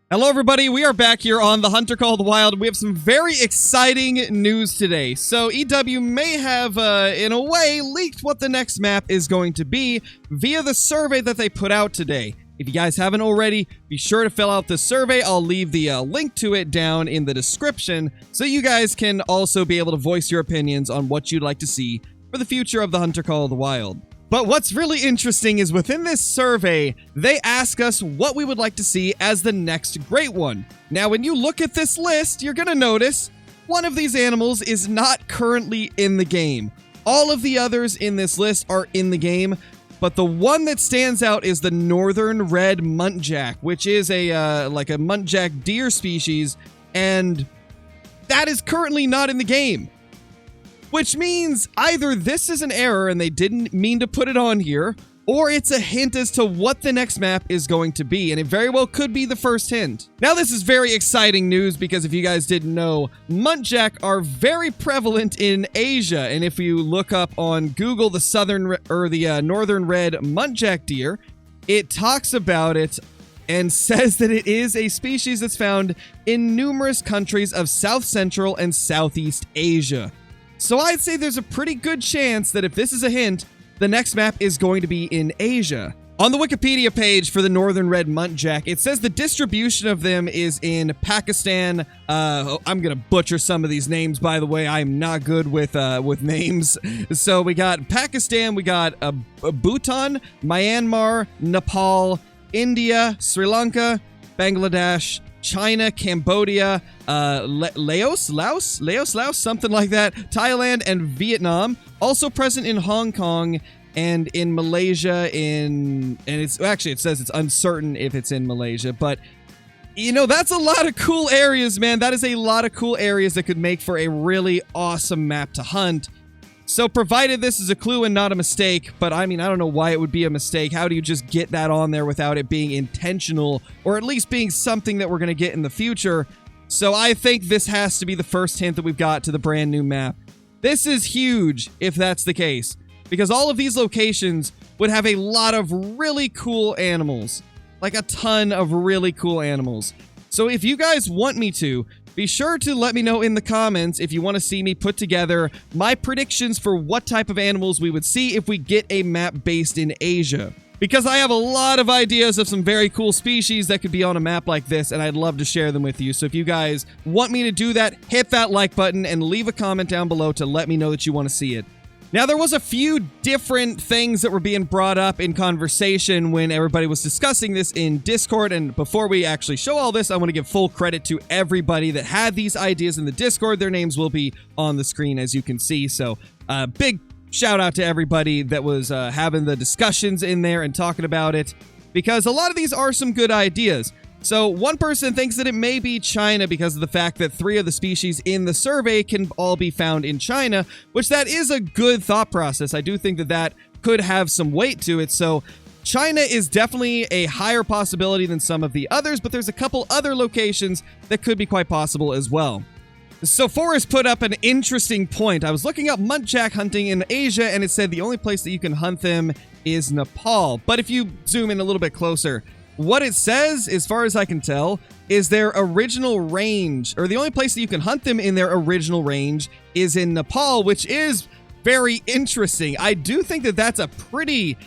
Hello everybody, we are back here on The Hunter Call of the Wild. We have some very exciting news today. So EW may have, in a way, leaked what the next map is going to be via the survey that they put out today. If you guys haven't already, be sure to fill out the survey. I'll leave the link to it down in the description so you guys can also be able to voice your opinions on what you'd like to see for the future of The Hunter Call of the Wild. But what's really interesting is within this survey, they ask us what we would like to see as the next great one. Now, when you look at this list, you're going to notice one of these animals is not currently in the game. All of the others in this list are in the game, but the one that stands out is the northern red muntjac, which is a like a muntjac deer species, and that is currently not in the game. Which means either this is an error and they didn't mean to put it on here, or it's a hint as to what the next map is going to be, and it very well could be the first hint. Now, this is very exciting news because if you guys didn't know, muntjac are very prevalent in Asia, and if you look up on Google the northern red muntjac deer, it talks about it and says that it is a species that's found in numerous countries of South Central and Southeast Asia. So I'd say there's a pretty good chance that if this is a hint, the next map is going to be in Asia. On the Wikipedia page for the northern red muntjac, it says the distribution of them is in Pakistan. I'm gonna butcher some of these names, by the way. I'm not good with names. So we got Pakistan, we got Bhutan, Myanmar, Nepal, India, Sri Lanka, Bangladesh, China, Cambodia, Laos, something like that, Thailand, and Vietnam. Also present in Hong Kong and in Malaysia. And it's actually, it says it's uncertain if it's in Malaysia, but you know, that's a lot of cool areas, man. That is a lot of cool areas that could make for a really awesome map to hunt. So provided this is a clue and not a mistake, but I mean, I don't know why it would be a mistake. How do you just get that on there without it being intentional, or at least being something that we're going to get in the future? So I think this has to be the first hint that we've got to the brand new map. This is huge if that's the case, because all of these locations would have a lot of really cool animals, like a ton of really cool animals. So if you guys want me to, be sure to let me know in the comments if you want to see me put together my predictions for what type of animals we would see if we get a map based in Asia. Because I have a lot of ideas of some very cool species that could be on a map like this, and I'd love to share them with you. So if you guys want me to do that, hit that like button and leave a comment down below to let me know that you want to see it. Now, there was a few different things that were being brought up in conversation when everybody was discussing this in Discord, and before we actually show all this, I want to give full credit to everybody that had these ideas in the Discord. Their names will be on the screen, as you can see, so big shout out to everybody that was having the discussions in there and talking about it, because a lot of these are some good ideas. So one person thinks that it may be China because of the fact that 3 of the species in the survey can all be found in China, which that is a good thought process. I do think that that could have some weight to it. So China is definitely a higher possibility than some of the others, but there's a couple other locations that could be quite possible as well. So Forrest put up an interesting point. I was looking up muntjac hunting in Asia, and it said the only place that you can hunt them is Nepal. But if you zoom in a little bit closer, what it says, as far as I can tell, is their original range, or the only place that you can hunt them in their original range is in Nepal, which is very interesting. I do think that that's a pretty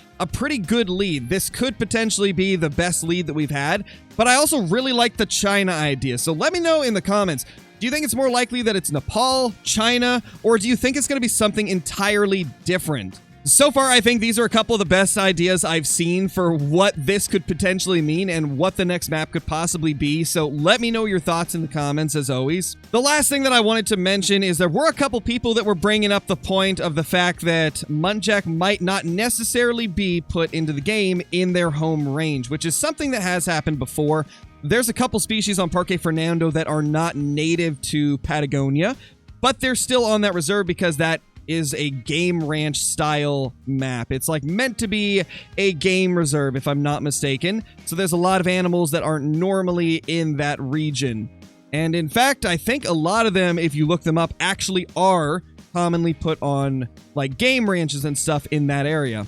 good lead. This could potentially be the best lead that we've had, but I also really like the China idea. So let me know in the comments. Do you think it's more likely that it's Nepal, China, or do you think it's going to be something entirely different? So far, I think these are a couple of the best ideas I've seen for what this could potentially mean and what the next map could possibly be, so let me know your thoughts in the comments as always. The last thing that I wanted to mention is there were a couple people that were bringing up the point of the fact that muntjac might not necessarily be put into the game in their home range, which is something that has happened before. There's a couple species on Parque Fernando that are not native to Patagonia, but they're still on that reserve because that is a game ranch style map. It's like meant to be a game reserve, if I'm not mistaken. So there's a lot of animals that aren't normally in that region. And in fact, I think a lot of them, if you look them up, actually are commonly put on like game ranches and stuff in that area.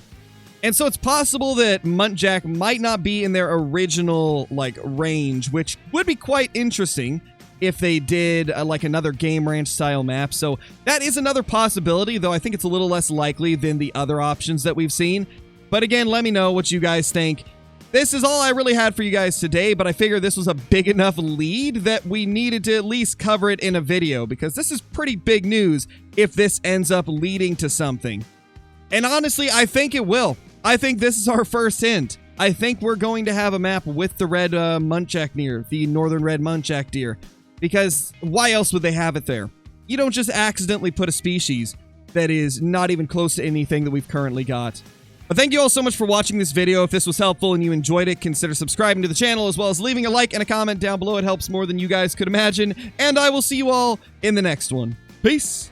And so it's possible that Muntjac might not be in their original, like, range, which would be quite interesting if they did, like, another Game Ranch-style map. So that is another possibility, though I think it's a little less likely than the other options that we've seen. But again, let me know what you guys think. This is all I really had for you guys today, but I figured this was a big enough lead that we needed to at least cover it in a video, because this is pretty big news if this ends up leading to something. And honestly, I think it will. I think this is our first hint. I think we're going to have a map with the red Muntjac deer, the northern red Muntjac deer, because why else would they have it there? You don't just accidentally put a species that is not even close to anything that we've currently got. But thank you all so much for watching this video. If this was helpful and you enjoyed it, consider subscribing to the channel, as well as leaving a like and a comment down below. It helps more than you guys could imagine. And I will see you all in the next one. Peace!